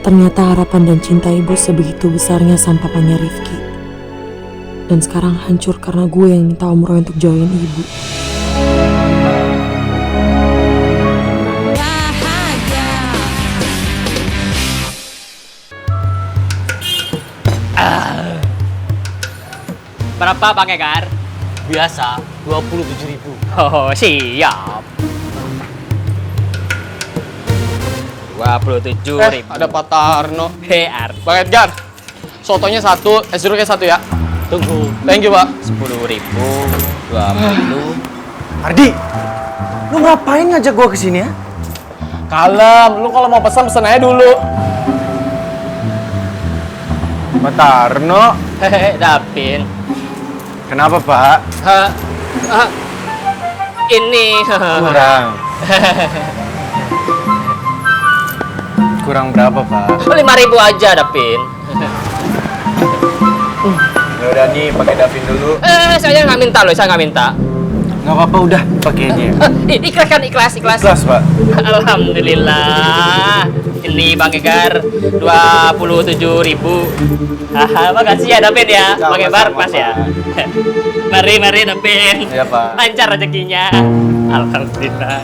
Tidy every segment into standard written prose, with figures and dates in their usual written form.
Ternyata harapan dan cinta ibu sebegitu besarnya sama papanya Rifki. Dan sekarang hancur karena gue yang minta Om Roy untuk jauhin ibu. Berapa pakai Gar? Biasa, 27.000. Oh, siap. 27.000. Ada Pak Tarno. PR. Bang Edgar, sotonya satu, es jeruknya satu ya. Tunggu. Thank you, Pak. 10.000. 20. Ardi, lu ngapain ngajak gua kesini ya? Kalem, lu kalau mau pesan aja dulu. Pak Tarno, Hehehe, Davin. kenapa Pak? Ini. Kurang. Kurang berapa Pak? 5.000 aja, Davin. Ya udah nih, pakai Davin dulu. Saya nggak minta loh, saya nggak minta. Nggak apa-apa, udah pakai aja. Ikhlas kan, ikhlas. Ikhlas Pak. Alhamdulillah. Ini Bang Egar 27.000. Makasih ya Davin ya. Bang Egar pas ya. Mari Davin. Iya Pak. Lancar rezekinya. Alhamdulillah.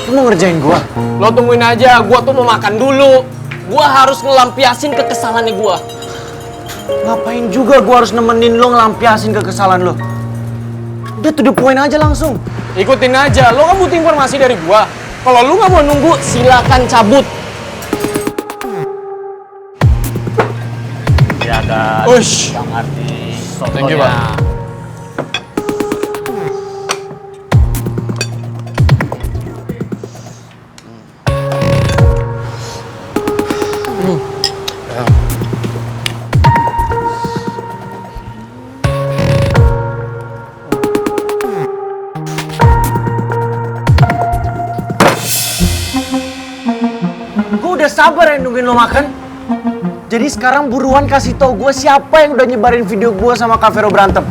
Lu mau ngerjain gua? Lo tungguin aja, gua tuh mau makan dulu. Gua harus ngelampiasin kekesalannya gua. Ngapain juga gua harus nemenin lu ngelampiasin kekesalan lu? Udah to the point aja langsung. Ikutin aja, lo kan butuh informasi dari gua. Kalau lu nggak mau nunggu, silakan cabut. Ya kan. Ush. Yang arti. Thank you, Pak. Gua udah sabar ya nungguin lo makan. Jadi sekarang buruan kasih tau gue siapa yang udah nyebarin video gue sama Kak Vero berantem.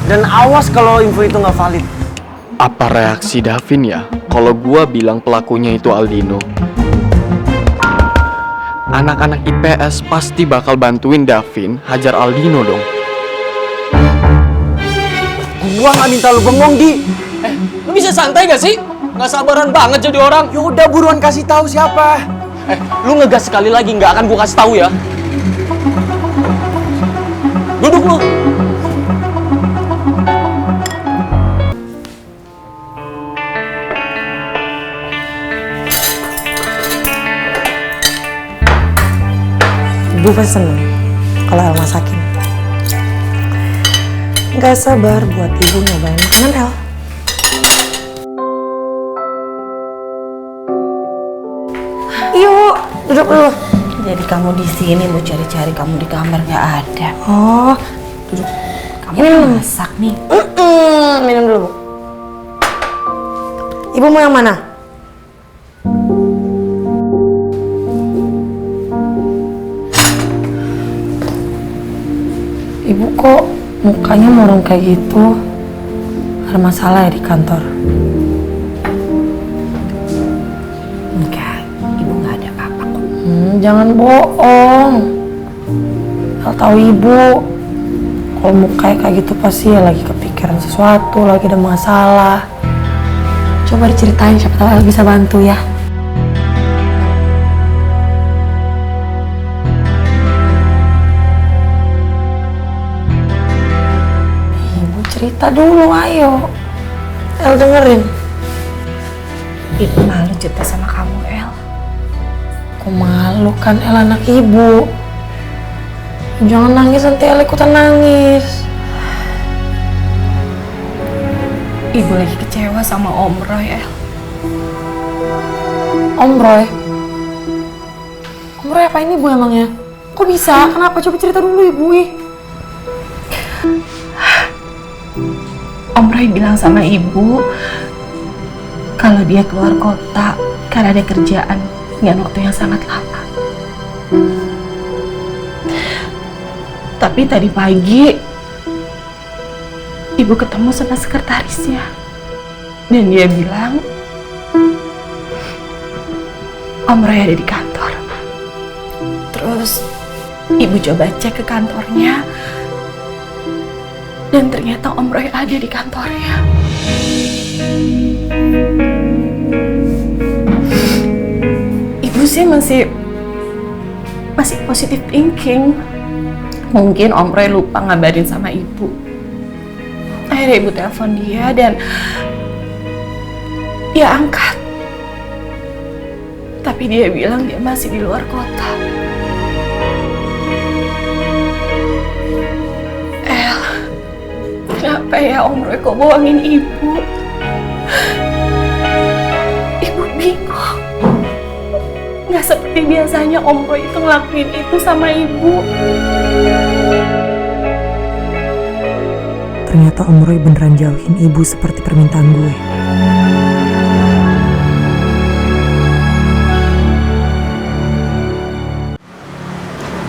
Dan awas kalau info itu nggak valid. Apa reaksi Davin ya kalau gua bilang pelakunya itu Aldino? Anak-anak IPS pasti bakal bantuin Davin hajar Aldino dong. Gua nggak minta lu bengong, Di. Lu bisa santai gak sih? Nggak sabaran banget jadi orang. Ya udah buruan kasih tahu siapa. Lu ngegas sekali lagi, nggak akan gua kasih tahu ya. Duduk lu. Ibu pasti seneng kalau El masakin. Gak sabar buat ibu nyobain makanan El. Yuk, duduk dulu. Jadi kamu di sini mau cari-cari, kamu di kamar nggak ada. Oh, duduk. Kamu Ini minum. masak nih. Minum dulu. Ibu mau yang mana? Ibu kok mukanya murung kayak gitu? Ada masalah ya di kantor? Enggak, ibu nggak ada apa-apa kok. Jangan bohong. El tahu ibu. Kalau mukanya kayak gitu pasti ya lagi kepikiran sesuatu, lagi ada masalah. Coba diceritain, siapa tahu El bisa bantu ya. Ibu cerita dulu, ayo. El dengerin. Ibu malu cerita sama kamu, El. Aku malu kan, El anak ibu. Jangan nangis, nanti El ikutan nangis. Ibu lagi kecewa sama Om Roy, El. Om Roy? Om Roy apa ini ibu emangnya? Kok bisa? Kenapa? Coba cerita dulu ibu. Om Roy bilang sama ibu kalau dia keluar kota karena ada kerjaan dengan waktu yang sangat lama. Tapi tadi pagi ibu ketemu sama sekretarisnya. Dan dia bilang Om Roy ada di kantor. Terus ibu coba cek ke kantornya, dan ternyata Om Roy ada di kantornya. Ibu sih masih positive thinking. Mungkin Om Roy lupa ngabarin sama ibu. Akhirnya ibu telepon dia dan dia angkat. Tapi dia bilang dia masih di luar kota. El, kenapa ya Om Roy kok bohongin ibu? Ibu bingung. Nggak seperti biasanya Om Roy itu ngelakuin itu sama ibu. Ternyata Om Roy beneran jauhin ibu seperti permintaan gue.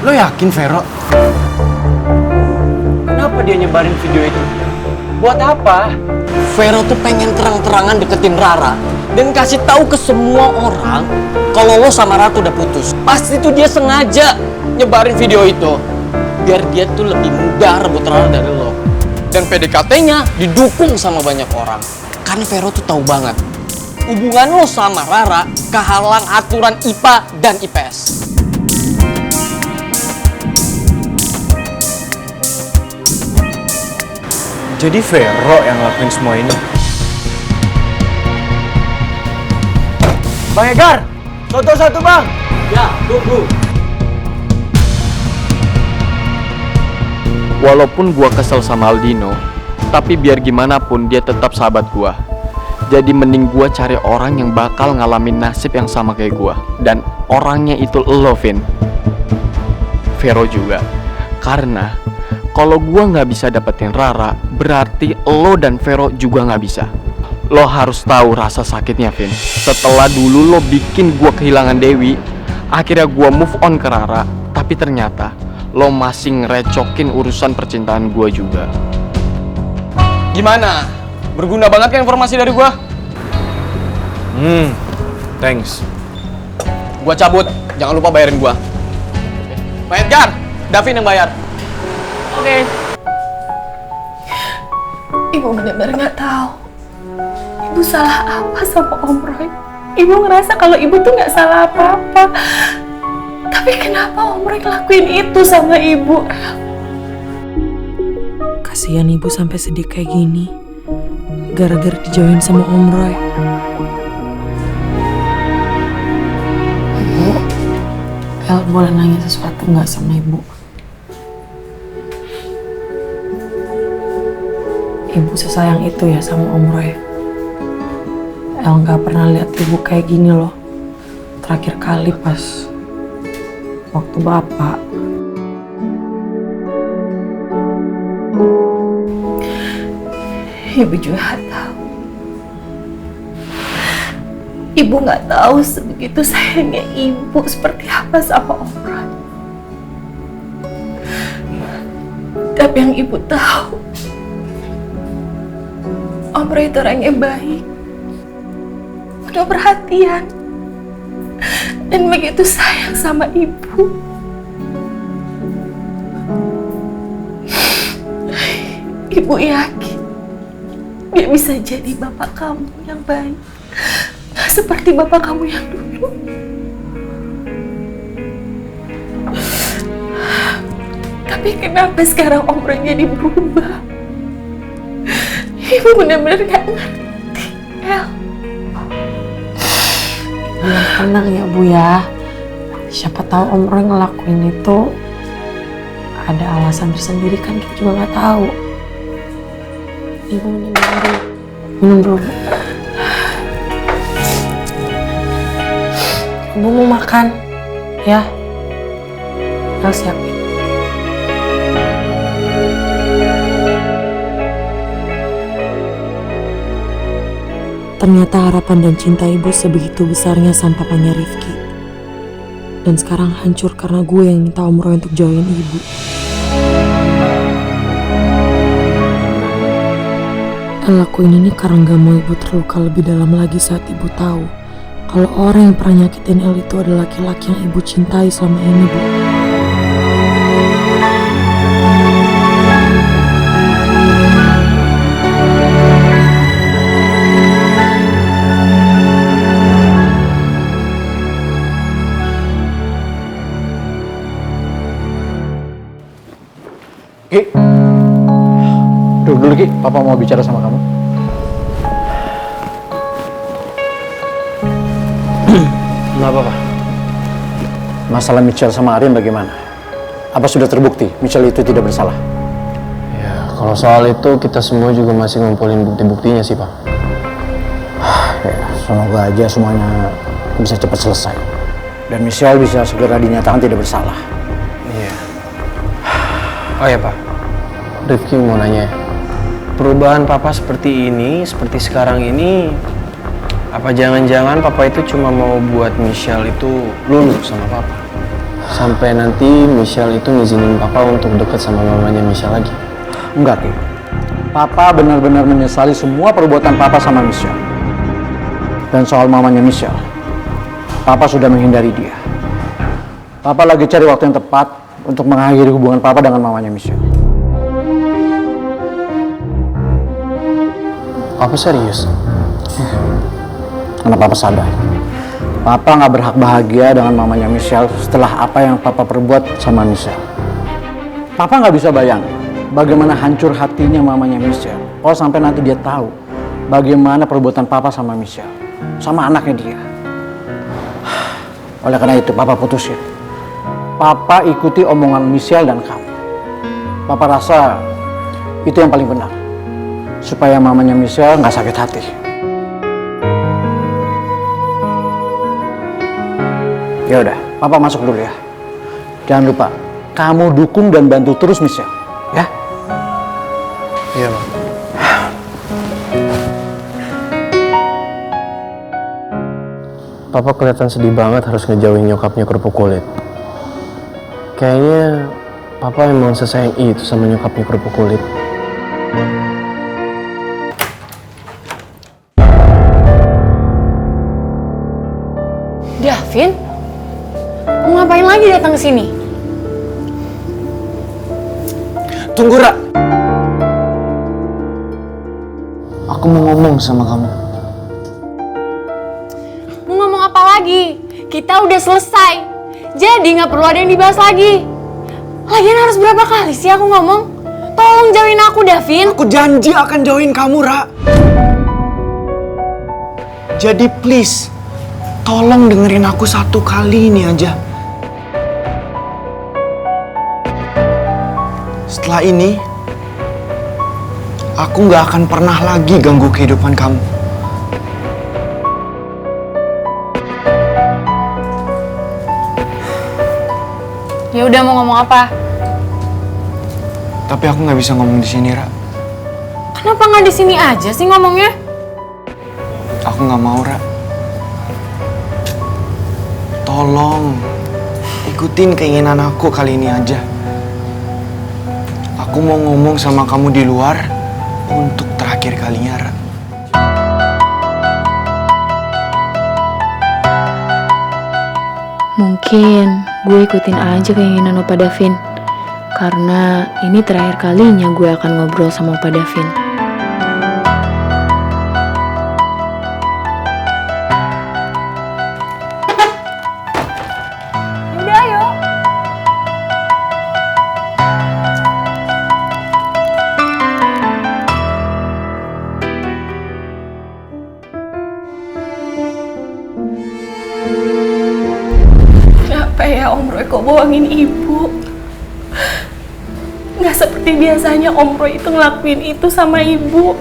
Lo yakin, Vero? Kenapa dia nyebarin video itu? Buat apa? Vero tuh pengen terang-terangan deketin Rara dan kasih tahu ke semua orang kalau lo sama Rara tuh udah putus. Pasti tuh dia sengaja nyebarin video itu biar dia tuh lebih mudah rebut Rara dari lo. Dan PDKT-nya didukung sama banyak orang. Karena Vero tuh tahu banget hubungan lo sama Rara kehalang aturan IPA dan IPS. Jadi Vero yang ngelakuin semua ini. Bang Egar, soto satu bang. Ya, tunggu. Walaupun gua kesel sama Aldino, tapi biar gimana pun dia tetap sahabat gua. Jadi mending gua cari orang yang bakal ngalamin nasib yang sama kayak gua. Dan orangnya itu lo, Vin. Vero juga. Karena kalau gua nggak bisa dapetin Rara, berarti lo dan Vero juga nggak bisa. Lo harus tahu rasa sakitnya, Vin. Setelah dulu lo bikin gua kehilangan Dewi, akhirnya gua move on ke Rara, tapi ternyata lo masih ngerecokin urusan percintaan gua juga. Gimana? Berguna banget kan informasi dari gua? Thanks. Gua cabut, jangan lupa bayarin gua. Pak Edgar, Davin yang bayar. Oke. Ibu benar-benar nggak tahu. Ibu salah apa sama Om Roy? Ibu ngerasa kalau ibu tuh nggak salah apa-apa. Tapi kenapa Om Roy ngelakuin itu sama ibu? Kasihan ibu sampai sedih kayak gini. Gara-gara dijauhin sama Om Roy. Bu, El boleh nanya sesuatu nggak sama ibu? Ibu sesayang itu ya sama Om Roy. El nggak pernah lihat ibu kayak gini loh. Terakhir kali pas waktu bapak. Ibu juga nggak tahu. Ibu nggak tahu sebegitu sayangnya ibu seperti apa sama Om Roy. Tapi yang ibu tahu, Om Roy itu orangnya baik, udah perhatian, dan begitu sayang sama ibu. Ibu yakin dia bisa jadi bapak kamu yang baik, seperti bapak kamu yang dulu. Tapi kenapa sekarang Om Roy jadi berubah? Ibu benar-benar gak ngerti, El. Ya, tenang ya Bu ya. Siapa tahu Om Roy ngelakuin itu ada alasan tersendiri kan, kita juga nggak tahu. Ibu minum dulu. Ibu mau makan, ya? El siapin. Ternyata harapan dan cinta ibu sebegitu besarnya sama papanya Rifki. Dan sekarang hancur karena gue yang minta Om Roy untuk jauhin ibu. El lakuin ini karena gak mau ibu terluka lebih dalam lagi saat ibu tahu kalau orang yang pernah nyakitin El itu adalah laki-laki yang ibu cintai selama ini, Bu. Ki, duduk dulu Ki, Papa mau bicara sama kamu. Kenapa, Pak? Masalah Michelle sama Aryan bagaimana? Apa sudah terbukti Michelle itu tidak bersalah? Ya, kalau soal itu kita semua juga masih ngumpulin bukti-buktinya sih, Pak. Ya, semoga aja semuanya bisa cepat selesai. Dan Michelle bisa segera dinyatakan tidak bersalah. Iya. Oh ya, Pak. Rifki mau nanya, perubahan Papa seperti ini, seperti sekarang ini, apa jangan-jangan Papa itu cuma mau buat Michelle itu luluh sama Papa? Sampai nanti Michelle itu ngizinin Papa untuk deket sama mamanya Michelle lagi? Enggak, Ki. Papa benar-benar menyesali semua perbuatan Papa sama Michelle. Dan soal mamanya Michelle, Papa sudah menghindari dia. Papa lagi cari waktu yang tepat untuk mengakhiri hubungan Papa dengan mamanya Michelle. Papa serius? Karena Papa sadar, Papa nggak berhak bahagia dengan mamanya Michelle setelah apa yang Papa perbuat sama Michelle. Papa nggak bisa bayangin bagaimana hancur hatinya mamanya Michelle kalau sampai nanti dia tahu bagaimana perbuatan Papa sama Michelle, sama anaknya dia. Oleh karena itu, Papa putusin. Papa ikuti omongan Michelle dan kamu. Papa rasa itu yang paling benar, supaya mamanya Michelle nggak sakit hati. Ya udah, Papa masuk dulu ya. Jangan lupa, kamu dukung dan bantu terus Michelle, ya? Iya, Pak. Papa kelihatan sedih banget harus ngejauhin nyokapnya kerupuk kulit. Kayaknya Papa emang sesayang itu sama nyokapnya kerupuk kulit. Davin, mau ngapain lagi datang ke sini? Tunggu, Ra. Aku mau ngomong sama kamu. Mau ngomong apa lagi? Kita udah selesai. Jadi nggak perlu ada yang dibahas lagi. Lagian harus berapa kali sih aku ngomong? Tolong jauhin aku, Davin. Aku janji akan jauhin kamu, Ra. Jadi please, tolong dengerin aku satu kali ini aja. Setelah ini, aku nggak akan pernah lagi ganggu kehidupan kamu. Ya udah, mau ngomong apa? Tapi aku nggak bisa ngomong di sini, Ra. Kenapa nggak di sini aja sih ngomongnya? Aku nggak mau, Ra. Tolong, ikutin keinginan aku kali ini aja. Aku mau ngomong sama kamu di luar untuk terakhir kalinya, Ra. Mungkin gue ikutin aja keinginan Opa Davin. Karena ini terakhir kalinya gue akan ngobrol sama Opa Davin. Udah, ayo. Kenapa ya Om Roy kok bohongin Ibu? Nggak seperti biasanya Om Roy itu ngelakuin itu sama Ibu.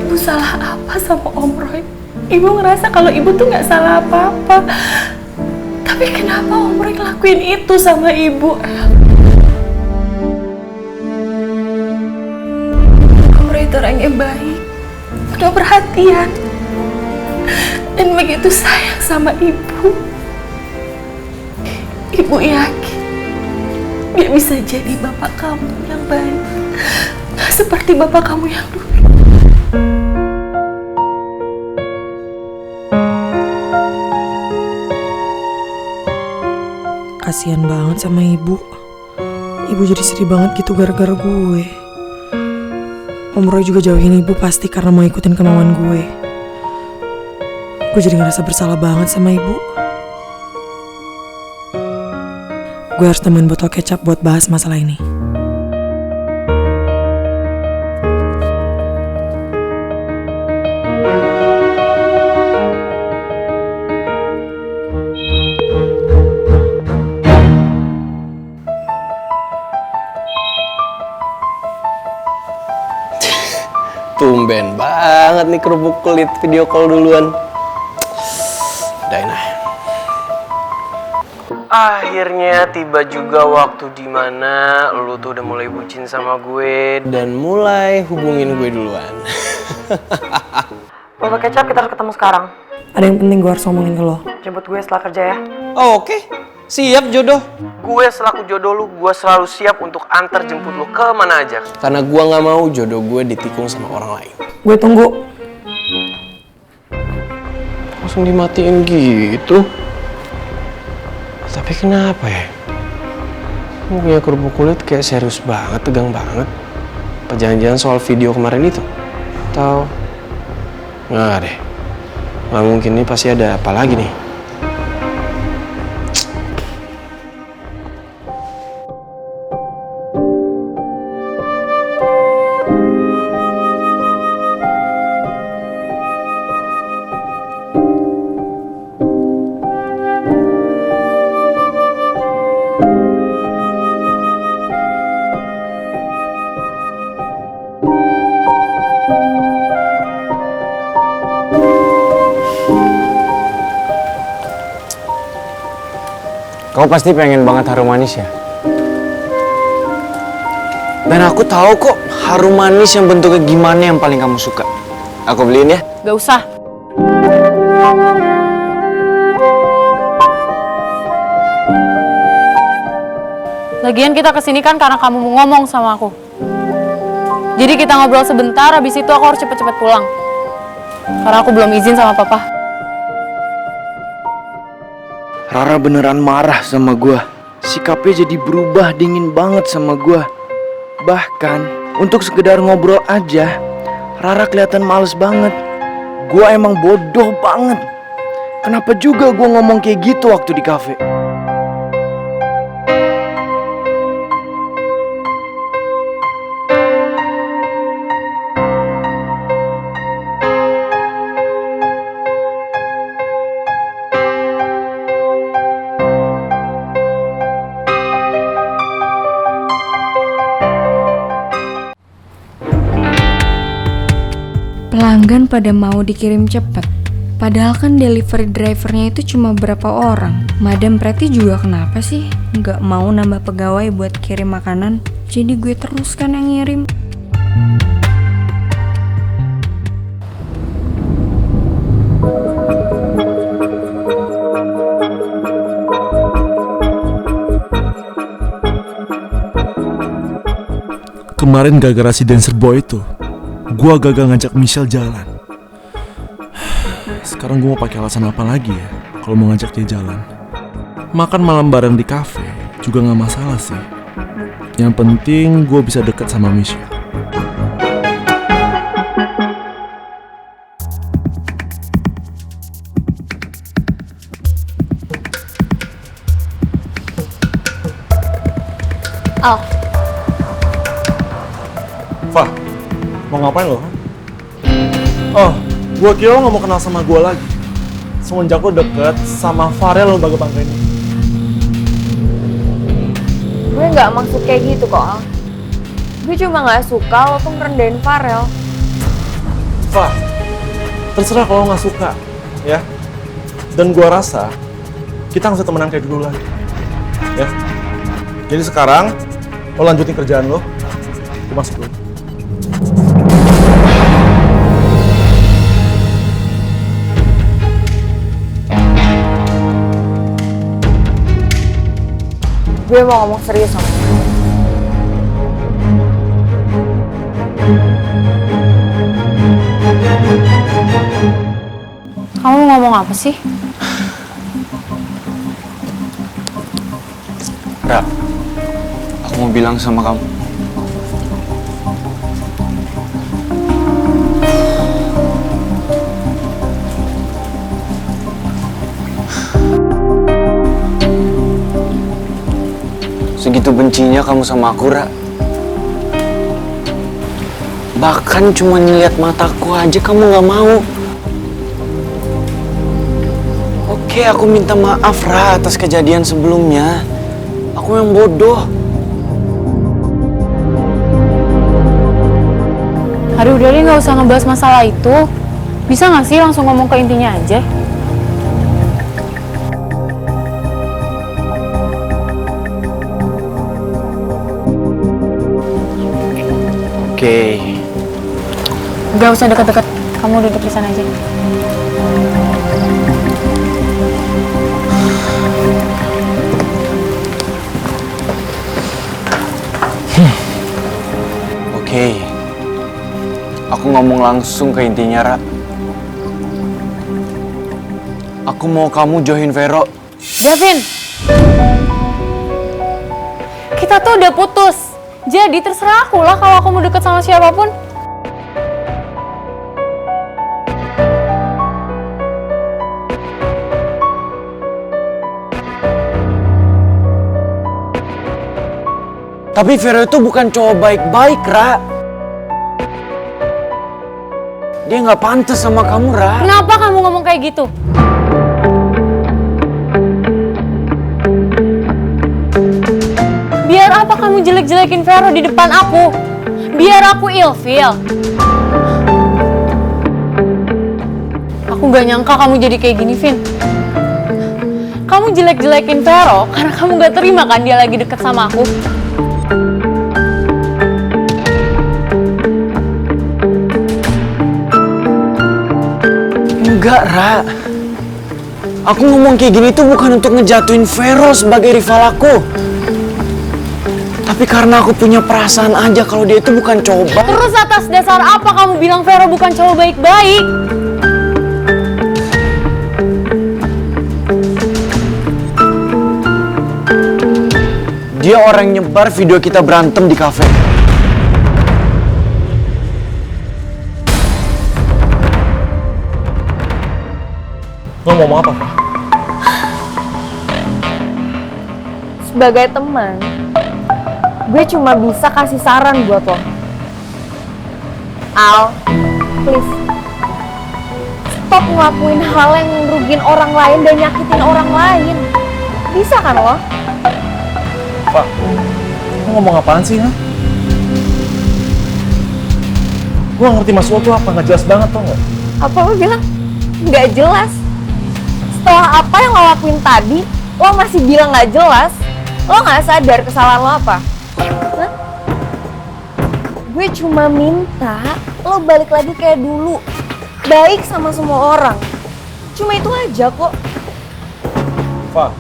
Ibu salah apa sama Om Roy? Ibu ngerasa kalau Ibu tuh nggak salah apa-apa. Tapi kenapa Om Roy ngelakuin itu sama Ibu? Om Roy itu orang yang baik, penuh perhatian, dan begitu sayang sama Ibu. Ibu yakin dia bisa jadi bapak kamu yang baik, seperti bapak kamu yang dulu. kasihan banget sama ibu. Ibu jadi sedih banget gitu gara-gara gue. Om Roy juga jauhin ibu pasti karena mau ikutin kemauan gue. Gue jadi ngerasa bersalah banget sama ibu. Gue harus temuin botol kecap buat bahas masalah ini. Tumben banget nih kerupuk kulit video call duluan. Udahin ah. Akhirnya tiba juga waktu dimana lu tuh udah mulai bucin sama gue dan mulai hubungin gue duluan. Botol kecap kita harus ketemu sekarang. Ada yang penting gue harus ngomongin ke lo. Jemput gue setelah kerja ya. Oh, oke. Siap jodoh. Gue selaku jodoh lu, gue selalu siap untuk antar jemput lu ke mana aja. Karena gue nggak mau jodoh gue ditikung sama orang lain. Gue tunggu. Langsung dimatiin gitu. Tapi kenapa ya? Gue punya kerupuk kulit kayak serius banget, tegang banget. Apa jangan-jangan soal video kemarin itu? Atau nggak deh? Nggak mungkin, nih pasti ada apa lagi nih. Kau pasti pengen banget harum manis ya? Dan aku tahu kok harum manis yang bentuknya gimana yang paling kamu suka. Aku beliin ya? Gak usah. Lagian kita kesini kan karena kamu mau ngomong sama aku. Jadi kita ngobrol sebentar, habis itu aku harus cepet-cepet pulang. Karena aku belum izin sama papa. Rara beneran marah sama gua. Sikapnya jadi berubah, dingin banget sama gua. Bahkan untuk sekedar ngobrol aja, Rara kelihatan males banget. Gua emang bodoh banget. Kenapa juga gua ngomong kayak gitu waktu di kafe? Pelanggan pada mau dikirim cepat. Padahal kan delivery drivernya itu cuma berapa orang. Madam Pretty juga kenapa sih nggak mau nambah pegawai buat kirim makanan? Jadi gue terus kan yang ngirim. Kemarin gara-gara si dancer boy itu, gua gagal ngajak Michelle jalan. Sekarang gua mau pakai alasan apa lagi ya kalau mau ngajak dia jalan? Makan malam bareng di kafe juga nggak masalah sih. Yang penting gua bisa deket sama Michelle. Al. Fah, mau ngapain lo? Oh, gua kira lo gak mau kenal sama gua lagi. Semenjak lo deket sama Farel lo bangga-bangga ini. Gue nggak maksud kayak gitu kok, Al. Gue cuma nggak suka lo tuh ngerendahin Farel. Fah, terserah kalau lo gak suka, ya. Dan gua rasa kita gak usah temenan kayak dulu lagi, ya. Jadi sekarang lo lanjutin kerjaan lo, gue masuk dulu. Gue mau ngomong serius sama lo. Kamu ngomong apa sih? Ra, aku mau bilang sama kamu. Segitu bencinya kamu sama aku, Ra. Bahkan cuma ngeliat mataku aja kamu gak mau. Oke, aku minta maaf, Ra, atas kejadian sebelumnya. Aku yang bodoh. Aduh, udah deh, nggak usah ngebahas masalah itu. Bisa nggak sih langsung ngomong ke intinya aja? Oke. Gak usah deket-deket, kamu duduk di sana aja. Oke. Aku ngomong langsung ke intinya, Ra. Aku mau kamu join Vero. Gavin! Kita tuh udah putus. Jadi terserah aku lah kalau aku mau deket sama siapapun. Tapi Vero itu bukan cowok baik-baik, Ra. Dia nggak pantas sama kamu, Ra. Kenapa kamu ngomong kayak gitu? Biar apa kamu jelek-jelekin Vero di depan aku? Biar aku ilfeel. Aku gak nyangka kamu jadi kayak gini, Vin. Kamu jelek-jelekin Vero karena kamu gak terima kan dia lagi deket sama aku. Enggak, Ra. Aku ngomong kayak gini tuh bukan untuk ngejatuhin Vero sebagai rival aku. Tapi karena aku punya perasaan aja kalau dia itu bukan cowok baik. Terus atas dasar apa kamu bilang Vero bukan cowok baik-baik? Dia orang yang nyebar video kita berantem di kafe. Lo ngomong apa, Pak? Sebagai teman, gue cuma bisa kasih saran buat lo. Al, please. Stop ngelakuin hal yang ngerugiin orang lain dan nyakitin orang lain. Bisa kan lo? Pak, lo ngomong apaan sih, ha? Gue gak ngerti maksud lo tuh apa, gak jelas banget tau gak? Apa lo bilang? Nggak jelas. Setelah apa yang lo lakuin tadi, lo masih bilang nggak jelas. Lo nggak sadar kesalahan lo apa? Hah? Gue cuma minta lo balik lagi kayak dulu. Baik sama semua orang. Cuma itu aja kok. Pak,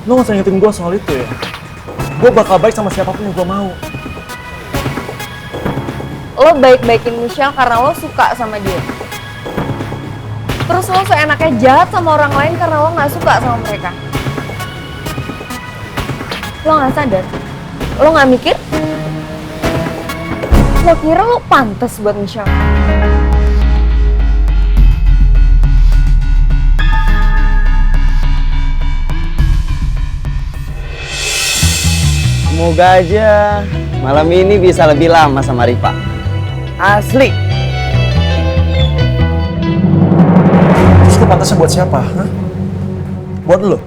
lo gak usah ingetin gue soal itu ya. Gue bakal baik sama siapapun yang gue mau. Lo baik-baikin Michelle karena lo suka sama dia. Terus lo seenaknya jahat sama orang lain karena lo nggak suka sama mereka. Lo nggak sadar? Lo nggak mikir? Lo kira lo pantas buat Michelle? Semoga aja malam ini bisa lebih lama sama Rifa. Asli. Terus lo pantasnya buat siapa? Hah? Buat lo?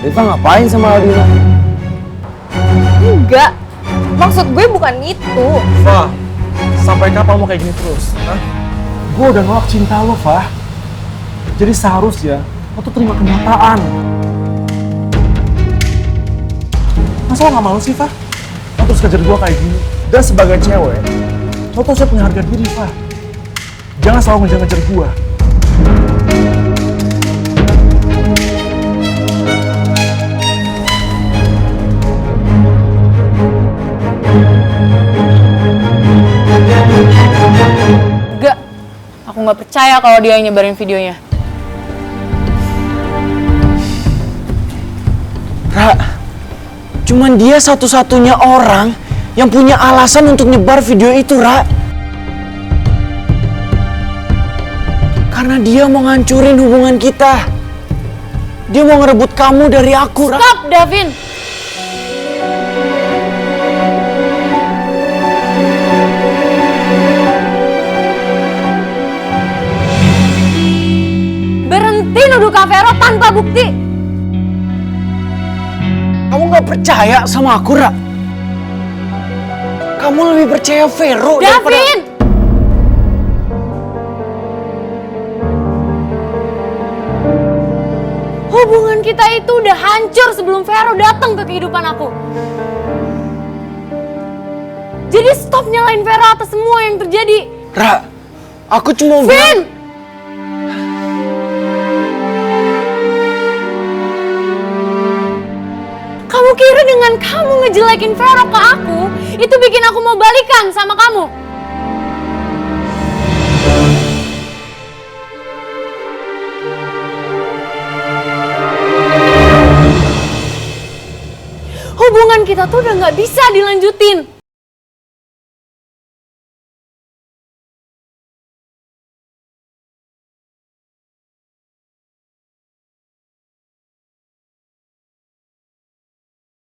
Rifa ngapain sama Aldino? Enggak. Maksud gue bukan itu. Fah, sampai kapan mau kayak gini terus? Hah? Gue udah nolak cinta lo, Fah. Jadi seharusnya lo tuh terima kenyataan. Masa lo gak malu sih, Fah? Lo terus kejar gue kayak gini. Dan sebagai cewek, lo tuh harus punya harga diri, Fah. Jangan selalu ngejar-ngejar gue. Enggak, aku nggak nggak percaya kalau dia yang nyebarin videonya. Ra, cuman dia satu-satunya orang yang punya alasan untuk nyebar video itu, Ra. Karena dia mau ngancurin hubungan kita. Dia mau ngerebut kamu dari aku, Ra. Stop, Davin! Berhenti nuduh Kak Vero tanpa bukti! Kamu gak percaya sama aku, Ra? Kamu lebih percaya Vero daripada... Davin! Hubungan kita itu udah hancur sebelum Vero datang ke kehidupan aku. Jadi stop nyalain Vero atas semua yang terjadi. Ra, aku cuma Vin! Kamu kira dengan kamu ngejelekin Vero ke aku, itu bikin aku mau balikan sama kamu? Hubungan kita tuh udah gak bisa dilanjutin.